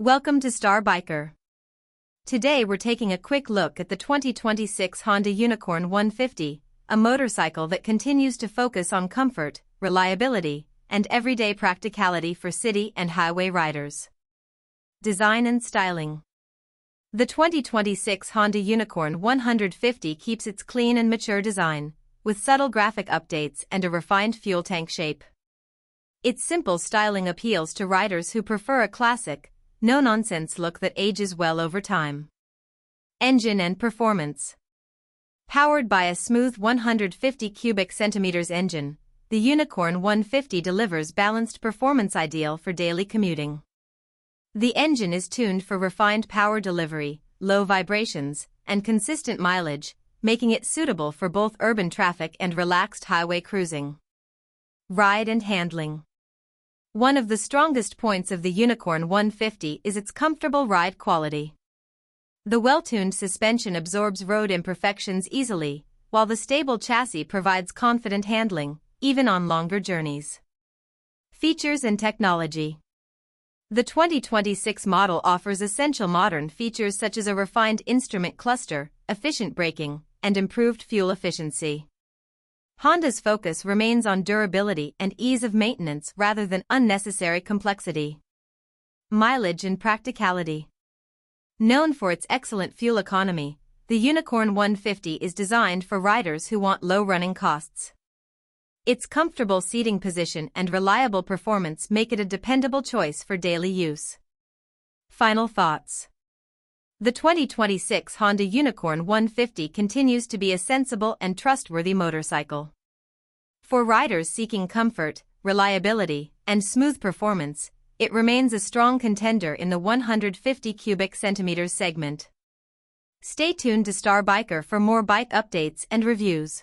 Welcome to Star Biker. Today we're taking a quick look at the 2026 Honda Unicorn 150, a motorcycle that continues to focus on comfort, reliability, and everyday practicality for city and highway riders. Design and styling. The 2026 Honda Unicorn 150 keeps its clean and mature design, with subtle graphic updates and a refined fuel tank shape. Its simple styling appeals to riders who prefer a classic, no-nonsense look that ages well over time. Engine and performance. Powered by a smooth 150 cubic centimeters engine, the Unicorn 150 delivers balanced performance ideal for daily commuting. The engine is tuned for refined power delivery, low vibrations, and consistent mileage, making it suitable for both urban traffic and relaxed highway cruising. Ride and handling. One of the strongest points of the Unicorn 150 is its comfortable ride quality. The well-tuned suspension absorbs road imperfections easily, while the stable chassis provides confident handling, even on longer journeys. Features and technology. The 2026 model offers essential modern features such as a refined instrument cluster, efficient braking, and improved fuel efficiency. Honda's focus remains on durability and ease of maintenance rather than unnecessary complexity. Mileage and practicality. Known for its excellent fuel economy, the Unicorn 150 is designed for riders who want low running costs. Its comfortable seating position and reliable performance make it a dependable choice for daily use. Final thoughts. The 2026 Honda Unicorn 150 continues to be a sensible and trustworthy motorcycle. For riders seeking comfort, reliability, and smooth performance, it remains a strong contender in the 150 cubic centimeters segment. Stay tuned to Star Biker for more bike updates and reviews.